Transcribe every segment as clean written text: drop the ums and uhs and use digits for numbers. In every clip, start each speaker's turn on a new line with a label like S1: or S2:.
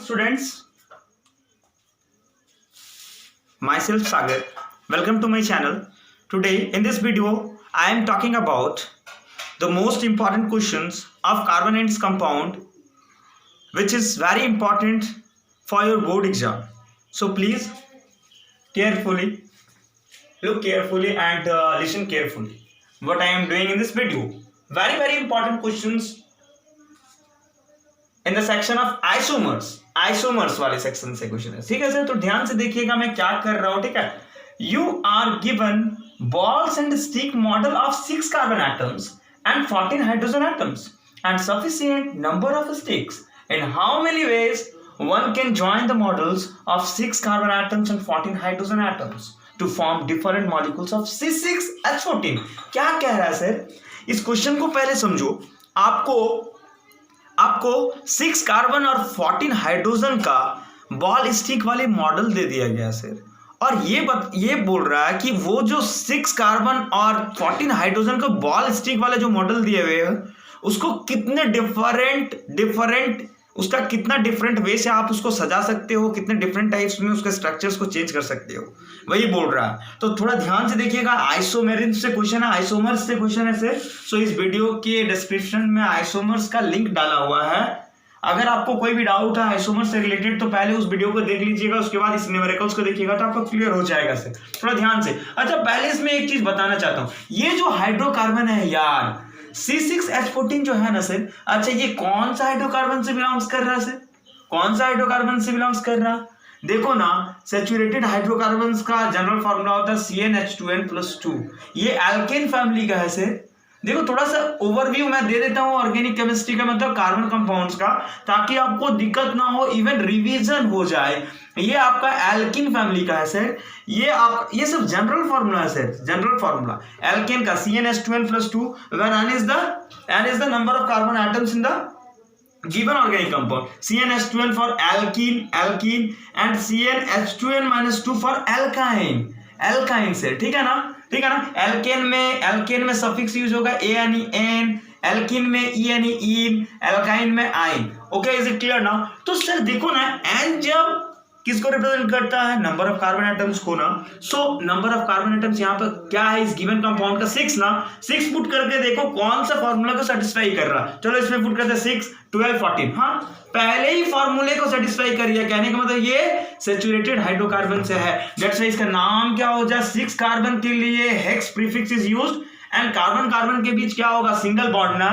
S1: students, myself Sagar. Welcome to my channel. Today in this video I am talking about the most important questions of carbon and its compound, which is very important for your board exam. So please carefully look carefully and listen carefully what I am doing in this video. Very important questions in the section of isomers वाले section से question है। ठीक है sir, तो ध्यान से देखिएगा मैं क्या कर रहा हूं। ठीक है, you are given balls and stick model of 6 carbon atoms and 14 hydrogen atoms and sufficient number of sticks in how many ways one can join the models of 6 carbon atoms and 14 hydrogen atoms to form different molecules of C6H14। क्या कह रहा है sir, इस question को पहले समझो। आपको 6 carbon और 14 हाइड्रोजन का बॉल स्टिक वाले मॉडल दे दिया गया सर, और ये बोल रहा है कि वो जो 6 कार्बन और 14 हाइड्रोजन का बॉल स्टिक वाले जो मॉडल दिए हुए हैं उसको कितने डिफरेंट वे से आप उसको सजा सकते हो, कितने डिफरेंट टाइप्स में उसके स्ट्रक्चर्स को चेंज कर सकते हो, वही बोल रहा है। तो थोड़ा ध्यान से देखिएगा, आइसोमेरिज्म से क्वेश्चन है, आइसोमर्स से क्वेश्चन है सर। सो इस वीडियो के डिस्क्रिप्शन में आइसोमर्स का लिंक डाला हुआ है। अगर आपको कोई भी डाउट है आइसोमर्स से रिलेटेड तो पहले उस वीडियो को देख लीजिएगा, उसके बाद इस न्यूमेरिकल्स को देखिएगा तो आपको क्लियर हो जाएगा सर। थोड़ा ध्यान से। अच्छा, पहले इसमें एक चीज बताना चाहता हूँ, ये जो हाइड्रोकार्बन है यार C6H14 जो है ना सर, अच्छा ये कौन सा हाइड्रोकार्बन से बिलोंग्स कर रहा है सर? कौन सा हाइड्रोकार्बन से बिलोंग्स कर रहा? देखो ना, सैचुरेटेड हाइड्रोकार्बन्स का जनरल फॉर्मूला होता है CnH2n+2। ये एल्केन फैमिली का है सर। देखो थोड़ा सा ओवरव्यू मैं दे देता हूँ ऑर्गेनिक केमिस्ट्री का, मतलब कार्बन कंपाउंड्स का, ताकि आपको दिक्कत ना हो, इवन रिवीजन हो जाए। ये आपका एल्किन फैमिली का है सर। ये सब जनरल फॉर्मूला है सर, जनरल फॉर्मूला एल्केन का CnH2n+2 where n is the number of carbon atoms in the given organic compound। CnH2n for alkene and CnH2n-2 for alkyne से, ठीक है ना? एल्केन में सफिक्स यूज होगा ANEN, एल्कीन में ENEin, alkyne में आइन। ओके, इज इट क्लियर ना? तो सर देखो ना, एन जब किसको रिप्रेजेंट करता है? नंबर ऑफ कार्बन एटम्स को ना। So number of carbon atoms यहाँ पर क्या है इस गिवन कंपाउंड का? 6 ना। 6 पुट करके देखो कौन सा फॉर्मूला को सेटिस्फाई कर रहा। चलो इसमें पुट करते 6, 12, 14। हाँ, पहले ही फॉर्मूले को सेटिस्फाई करिए। कहने का मतलब ये सैचुरेटेड हाइड्रोकार्बन से है, दैट्स व्हाई इसका नाम क्या हो जाए? 6 कार्बन के लिए hex prefix is used and carbon के बीच क्या होगा? सिंगल बॉन्ड ना,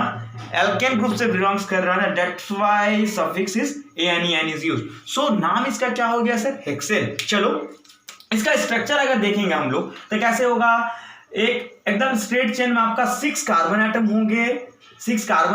S1: एल्केन ग्रुप से बिलोंग्स कर रहा है, that's why suffix is ANEN is used. So नाम इसका क्या हो गया सर? हेक्सेन। चलो इसका स्ट्रक्चर अगर देखेंगे हम लोग तो कैसे होगा? एकदम स्ट्रेट चेन में आपका 6 कार्बन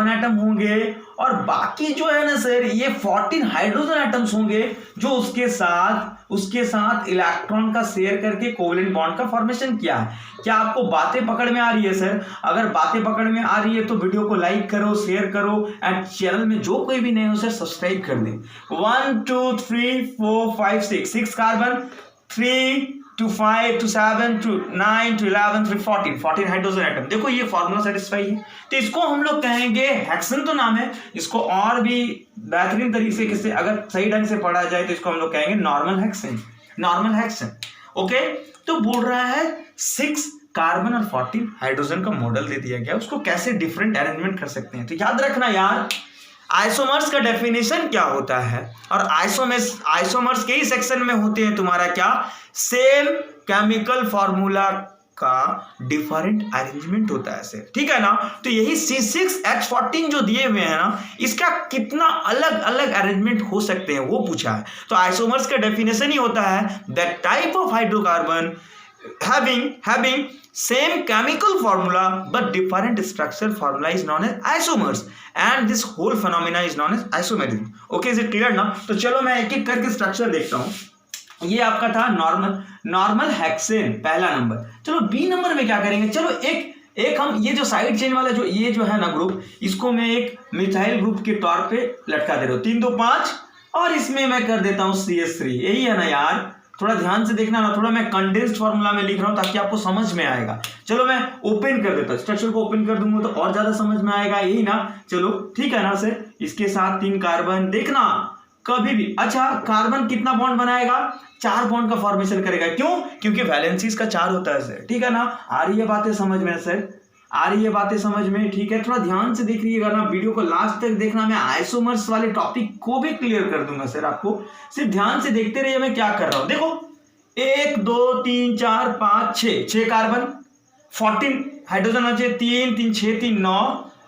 S1: एटम होंगे और बाकी जो है ना सर ये 14 हाइड्रोजन एटम्स होंगे जो उसके साथ इलेक्ट्रॉन का शेयर करके कोवेलेंट बॉन्ड का फॉर्मेशन किया है। क्या आपको बातें पकड़ में आ रही है सर? अगर बातें पकड़ में आ रही है तो वीडियो को लाइक करो, शेयर करो एंड चैनल में जो कोई भी नए हो सर सब्सक्राइब कर दें। 1 2 3 4 5 6 carbon, 3 to 5 to 7 to 9 to 11 to 14 hydrogen atom. देखो ये फॉर्मूला सेटिस्फाई है, तो इसको हम लोग कहेंगे हेक्सेन तो नाम है, इसको और भी बेहतरीन तरीके से अगर सही ढंग से पढ़ा जाए तो इसको हम लोग कहेंगे नॉर्मल हेक्सेन। ओके, तो बोल रहा है 6 कार्बन और 14 हाइड्रोजन का मॉडल दे दिया गया, उसको कैसे डिफरेंट अरेंजमेंट कर सकते हैं। तो याद रखना यार, आइसोमर्स का डेफिनेशन क्या होता है, और आइसोमर्स के ही सेक्शन में होते हैं तुम्हारा क्या? सेम केमिकल फॉर्मूला का डिफरेंट अरेंजमेंट होता है सर, ठीक है ना? तो यही C6H14 जो दिए हुए हैं ना, इसका कितना अलग अलग अरेंजमेंट हो सकते हैं वो पूछा है। तो आइसोमर्स का डेफिनेशन ही होता है that type of hydrocarbon having same chemical formula but different structure formula is known as isomers and this whole phenomena is known as isomerism। Okay, is it clear ना? तो चलो मैं एक एक करके स्ट्रक्चर देखता हूँ। ये आपका था नॉर्मल हेक्सेन, पहला नंबर। चलो बी नंबर में क्या करेंगे? चलो एक हम ये जो साइड चेन वाला ये जो है ना ग्रुप, इसको मैं एक मिथाइल ग्रुप के तौर पे लटका दे रहा हूँ, 3 2 5, और इसमें मैं कर देता हूँ CH3। यही है ना यार? थोड़ा ध्यान से देखना ना, थोड़ा मैं कंडेंस्ड फॉर्मूला में लिख रहा हूं ताकि आपको समझ में आएगा। चलो मैं ओपन कर देता हूं, स्ट्रक्चर को ओपन कर दूंगा तो और ज्यादा समझ में आएगा, यही ना? चलो ठीक है ना सर। इसके साथ 3 कार्बन, देखना कभी भी। अच्छा, कार्बन कितना बॉन्ड बनाएगा? 4 बॉन्ड का फॉर्मेशन करेगा। क्यों? क्योंकि वैलेंसीज का 4 होता है सर, ठीक है ना। आ रही है बातें समझ में सर? आ रही है बातें समझ में? ठीक है, थोड़ा ध्यान से देख लीजिएगा ना, वीडियो को लास्ट तक देखना। मैं आइसोमर्स वाले टॉपिक को भी क्लियर कर दूंगा सर आपको, सिर्फ ध्यान से देखते रहिए मैं क्या कर रहा हूं। देखो 1 2 3 4 5 6 कार्बन, 14 हाइड्रोजन होना चाहिए, 3 3 6 3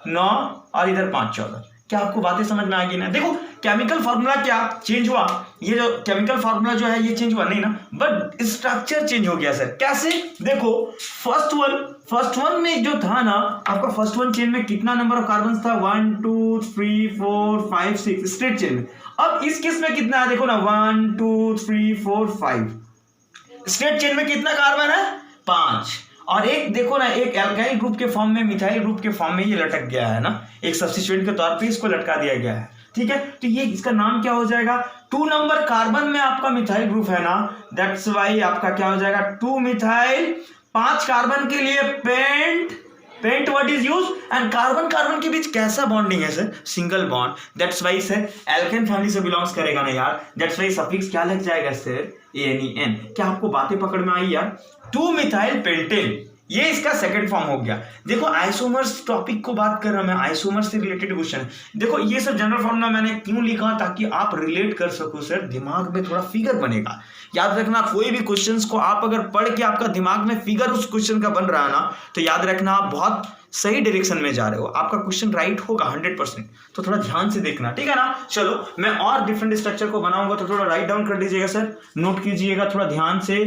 S1: 9 और इधर 5 14। क्या आपको बातें समझ में आ गई ना? देखो केमिकल फॉर्मूला क्या चेंज हुआ? ये जो केमिकल फॉर्मूला जो है ये चेंज हुआ नहीं ना, बट स्ट्रक्चर चेंज हो गया सर। कैसे? देखो फर्स्ट वन में जो था ना आपका, फर्स्ट वन चेन में कितना नंबर ऑफ कार्बन था? 1 2 3 4 5 6 स्ट्रेट चेन में। अब इस केस में कितना है? देखो ना 1 2 3 4 5 स्ट्रेट चेन में कितना कार्बन है? 5। और एक देखो ना, एक एल्काइल ग्रुप के फॉर्म में, मिथाइल ग्रुप के फॉर्म में ये लटक गया है ना, एक सब्स्टिट्यूएंट के तौर पे इसको लटका दिया गया है, ठीक है। तो ये इसका नाम क्या हो जाएगा? 2 नंबर कार्बन में आपका मिथाइल ग्रुप है ना, दैट्स वाई आपका क्या हो जाएगा? 2 मिथाइल। 5 कार्बन के लिए pent what is use, and carbon के बीच कैसा बॉन्डिंग है sir? Single bond. That's why sir alkane family से बिलोंग्स करेगा ना यार, दैट्स वाई सफिक्स क्या लग जाएगा सर? ANEN। क्या आपको बातें पकड़ में आई यार? 2 मिथाइल पेंटेन, ये इसका सेकंड फॉर्म हो गया। देखो आइसोमर्स टॉपिक को बात कर रहा हूं मैं, आइसोमर्स से रिलेटेड क्वेश्चन। देखो ये सब जनरल फॉर्मूला मैंने क्यों लिखा? ताकि आप रिलेट कर सको सर, दिमाग में थोड़ा फिगर बनेगा। याद रखना, कोई भी क्वेश्चंस को आप अगर पढ़ के आपका दिमाग में फिगर उस क्वेश्चन का बन रहा है ना, तो याद रखना आप बहुत सही डायरेक्शन में जा रहे हो, आपका क्वेश्चन राइट होगा 100%। तो थोड़ा ध्यान से देखना, ठीक है ना। चलो मैं और डिफरेंट स्ट्रक्चर को बनाऊंगा, तो थोड़ा राइट डाउन कर दीजिएगा सर, नोट कीजिएगा थोड़ा ध्यान से।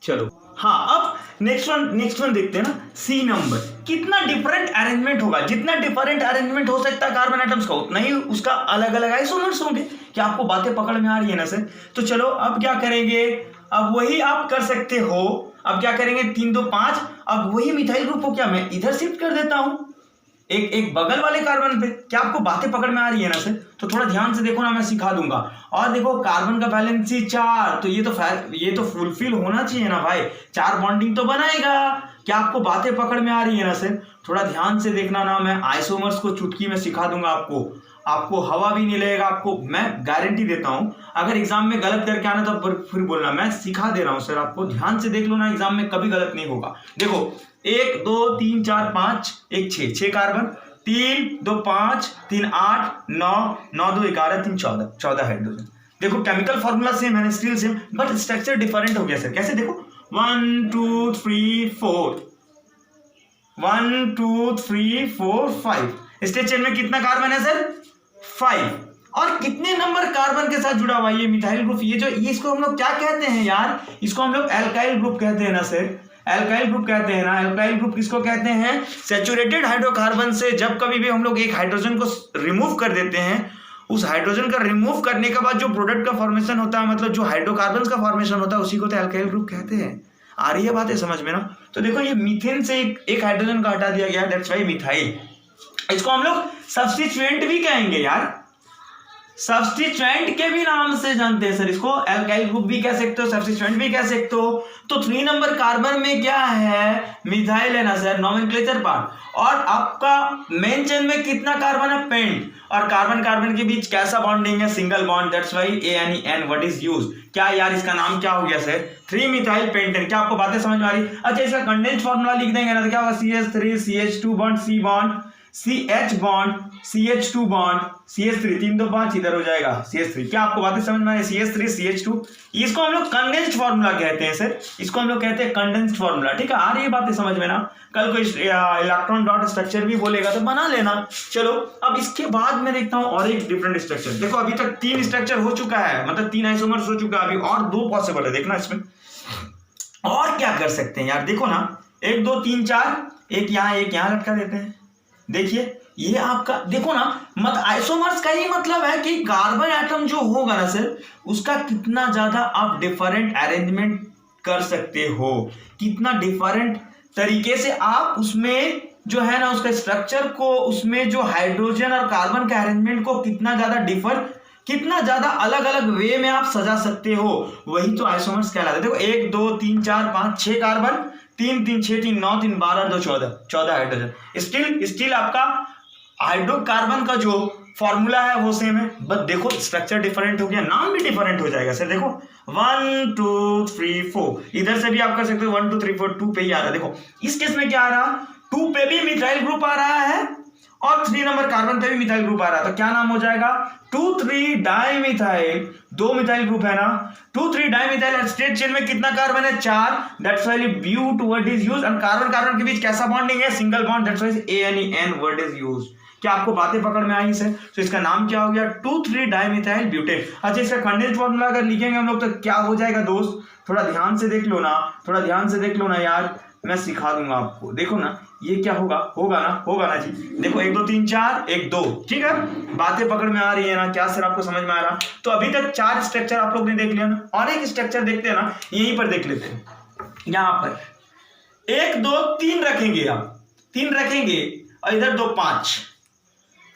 S1: चलो हाँ, अब नेक्स्ट वन देखते हैं ना। सी नंबर, कितना डिफरेंट अरेंजमेंट होगा? जितना डिफरेंट अरेंजमेंट हो सकता है कार्बन एटम्स का, उतना ही उसका अलग अलग आइसोमर्स होंगे। क्या आपको बातें पकड़ में आ रही है ना सर? तो चलो अब क्या करेंगे, अब वही आप कर सकते हो। अब क्या करेंगे? 3 2 5। अब वही मिथाइल ग्रुप को क्या मैं इधर शिफ्ट कर देता हूं, एक बगल वाले कार्बन पे। क्या आपको बातें पकड़ में आ रही है ना सर? तो थोड़ा ध्यान से देखो ना, मैं सिखा दूंगा। और देखो कार्बन का वैलेंसी 4, तो ये तो फुलफिल होना चाहिए ना भाई, 4 बॉन्डिंग तो बनाएगा। क्या आपको बातें पकड़ में आ रही है ना सर? थोड़ा ध्यान से देखना ना, मैं आइसोमर्स को चुटकी में सिखा दूंगा आपको हवा भी नहीं लगेगा, आपको मैं गारंटी देता हूं। अगर एग्जाम में गलत करके आना तो फिर बोलना, मैं सिखा दे रहा हूं सर आपको, ध्यान से देख लो ना, एग्जाम में कभी गलत नहीं होगा। देखो 1 2 3 4 5 1 6 कार्बन, 3 2 5 3 8 9 9 2 11 3 14 हाइड्रोजन। देखो केमिकल फॉर्मूला सेम है, still same, but structure different हो गया सर। कैसे? देखो 1 2 3 4 1 2 3 4 5 स्टेट चेन में कितना कार्बन है सर? 5। और कितने नंबर कार्बन के साथ जुड़ा हुआ ये मिथाइल ग्रुप? ये इसको हम लोग क्या कहते हैं यार? इसको हम लोग एल्काइल ग्रुप कहते हैं ना सर, एल्काइल ग्रुप कहते हैं ना। एल्काइल ग्रुप किसको कहते हैं? सैचुरेटेड हाइड्रोकार्बन से जब कभी भी हम लोग एक हाइड्रोजन को रिमूव कर देते हैं, उस हाइड्रोजन का रिमूव करने के बाद जो प्रोडक्ट का फॉर्मेशन होता है, मतलब जो हाइड्रोकार्बन का फॉर्मेशन होता है, उसी को तो एल्काइल ग्रुप कहते हैं। आ रही है बातें समझ में ना? तो देखो ये मीथेन से एक हाइड्रोजन का हटा दिया गया, दैट्स व्हाई मिथाइल। इसको हम लोग सब्स्टिट्यूएंट भी कहेंगे यार, सब्स्टिट्यूएंट के भी नाम से जानते हैं सर इसको। एल्काइल ग्रुप भी कह सकते हो, सब्स्टिट्यूएंट भी कह सकते हो। तो 3 नंबर कार्बन में क्या है? मिथाइल है ना सर, नोमेनक्लेचर पार्ट। और आपका मेन चेन में कितना कार्बन है? पेंट। और कार्बन के बीच कैसा बॉन्डिंग है? Single bond, that's why ANEN what is use. क्या यार इसका नाम क्या हो गया सर? 3 methyl pentane. क्या आपको बातें समझ में आ रही? अच्छा इसका कंडेंस्ड फार्मूला लिख देंगे ना, तो क्या होगा? CH3 CH2 bond C bond CH bond CH2 bond CH3 3 2 5 इधर हो जाएगा CH3। क्या आपको बातें समझ में आ रही? CH3 CH2, इसको हम लोग कंडेंस्ड फार्मूला कहते हैं सर, इसको हम लोग कहते हैं कंडेंस्ड फार्मूला। ठीक है, आ रही है बातें समझ में ना? कल को इलेक्ट्रॉन डॉट स्ट्रक्चर भी बोलेगा तो बना लेना। चलो अब इसके बाद मैं देखता हूं और एक डिफरेंट स्ट्रक्चर। देखो अभी तक 3 स्ट्रक्चर हो चुका है, मतलब 3 आइसोमर्स हो चुका है, अभी और 2 पॉसिबल है। देखना इसमें और क्या कर सकते हैं यार, देखो ना 1 2 3 4, एक यहाँ लटका देते हैं। देखिए ये आपका देखो ना, मत आइसोमर्स का ही मतलब है कि कार्बन एटम जो होगा ना सर, उसका कितना ज्यादा आप डिफरेंट अरेंजमेंट कर सकते हो, कितना डिफरेंट तरीके से आप उसमें जो है ना उसका स्ट्रक्चर को, उसमें जो हाइड्रोजन और कार्बन के अरेंजमेंट को कितना ज्यादा अलग अलग वे में आप सजा सकते हो, वही तो आइसोमर्स कहलाते हैं। देखो 1 2 3 4 5 6 कार्बन, 3 3 6 3 9 3 12 2 14 हाइड्रोजन। स्टिल आपका हाइड्रोकार्बन का जो फॉर्मूला है वो सेम है, बट देखो स्ट्रक्चर डिफरेंट हो गया, नाम भी डिफरेंट हो जाएगा सर। देखो 1 2 3 4, इधर से भी आप कर सकते हो 1 2 3 4, 2 पे ही आ रहा है। देखो इस केस में क्या आ रहा, 2 पे भी मिथाइल ग्रुप आ रहा है और 3 नंबर कार्बन पे भी मिथाइल ग्रुप आ रहा है, तो क्या नाम हो जाएगा 2,3 डाइमिथाइल, 2 मिथाइल ग्रुप है ना, 2,3 डाइमिथाइल। स्ट्रेट चेन में कितना कार्बन है, 4, that's why but word is used. और कार्बन कार्बन के बीच कैसा बॉन्डिंग है, single bond, that's why ANEN word is used. क्या आपको बातें पकड़ में आई सर? तो इसका नाम क्या हो गया, 2,3 डाइमिथाइल ब्यूटेन। अच्छा इसका कंडेंस्ड फॉर्मूला अगर लिखेंगे हम लोग तो क्या हो जाएगा दोस्त, थोड़ा ध्यान से देख लो ना, थोड़ा ध्यान से देख लो ना यार, मैं सिखा दूंगा आपको। देखो ना ये क्या होगा, होगा ना जी। देखो 1 2 3 4 1 2, ठीक है, बातें पकड़ में आ रही है ना, क्या सर आपको समझ में आ रहा? तो अभी तक 4 स्ट्रक्चर आप लोग ने देख लिया ना, और एक स्ट्रक्चर देखते हैं ना, यहीं पर देख लेते हैं। यहां पर 1 2 3 रखेंगे, आप 3 रखेंगे और इधर 2 5।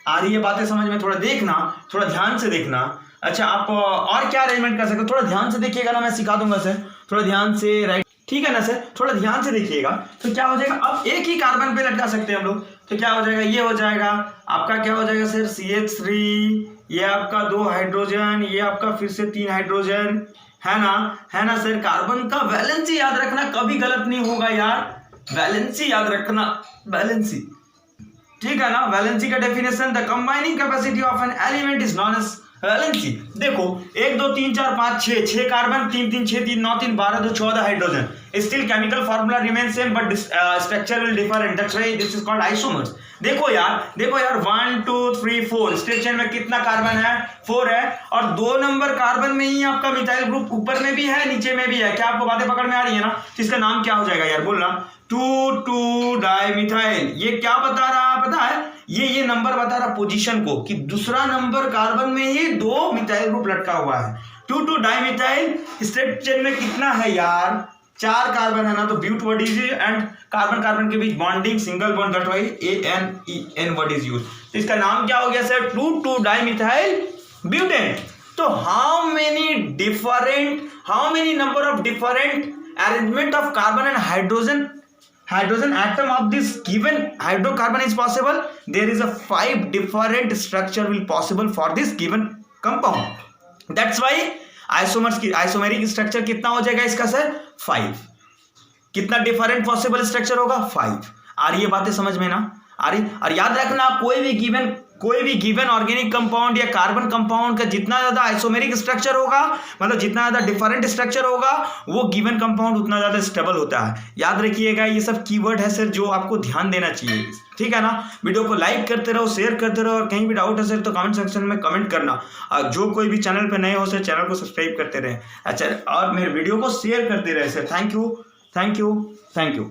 S1: आ रही है बातें समझ में? थोड़ा देखना, थोड़ा ध्यान से देखना। अच्छा आप और क्या अरेंजमेंट कर सकते हो, थोड़ा ध्यान से देखिएगा ना, मैं सिखा दूंगा सर, थोड़ा ध्यान से, राइट, ठीक है ना सर, थोड़ा ध्यान से देखिएगा। तो क्या हो जाएगा, अब एक ही कार्बन पे लटका सकते हैं हम लोग, तो क्या हो जाएगा, ये हो जाएगा आपका, क्या हो जाएगा सर, CH3, ये आपका 2 हाइड्रोजन, ये आपका फिर से 3 हाइड्रोजन, है ना सर। कार्बन का वैलेंसी याद रखना, कभी गलत नहीं होगा यार, वैलेंसी याद रखना, वैलेंसी, ठीक है ना। वैलेंसी का definition, the combining capacity of an element is known as valency. देखो 1 2 3 4 5 6 carbon, 3 3 6 3 9 3 12 2 14 hydrogen, still chemical formula remain same but structure will different, that's why this is called isomers. देखो यार 1 2 3 4, straight chain में कितना carbon है, 4 है, और 2 number carbon में ही आपका मिथाइल ग्रुप ऊपर में भी है नीचे में भी है। क्या आपको बातें पकड़ में आ रही है ना? इसका नाम क्या हो जाएगा यार, बोलना, 2 डाइमिथाइल। ये क्या बता रहा है पता है, ये नंबर बता रहा पोजीशन को, कि दूसरा नंबर कार्बन में ही 2 मिथाइल ग्रुप लटका हुआ है। 2 डाइमिथाइल, स्ट्रेट चेन में कितना है यार, 4 कार्बन है ना, तो but word is, and carbon carbon के बीच bonding single bond, that's why ANEN word is used. तो इसका नाम क्या हो गया सर, 2 डाइमिथाइल ब्यूटेन। तो how many number of different arrangement of carbon and hydrogen atom of this given hydrocarbon is possible? There is a 5 different structure will possible for this given compound. That's why isomeric structure कितना हो जाएगा इसका sir, 5। कितना different possible structure होगा, 5। आ रही है बातें समझ में ना? आ रही। और याद रखना कोई भी गिवन ऑर्गेनिक कंपाउंड या कार्बन कंपाउंड का जितना ज्यादा आइसोमेरिक स्ट्रक्चर होगा, मतलब जितना ज्यादा डिफरेंट स्ट्रक्चर होगा, वो गिवन कंपाउंड उतना ज्यादा स्टेबल होता है। याद रखिएगा, ये सब कीवर्ड है सर जो आपको ध्यान देना चाहिए, ठीक है ना। वीडियो को लाइक करते रहो, शेयर करते रहो, और कहीं भी डाउट है सर तो कमेंट सेक्शन में कमेंट करना। जो कोई भी चैनल पे नए हो सर, चैनल को सब्सक्राइब करते रहे, अच्छा, और मेरे वीडियो को शेयर करते रहे सर। Thank you.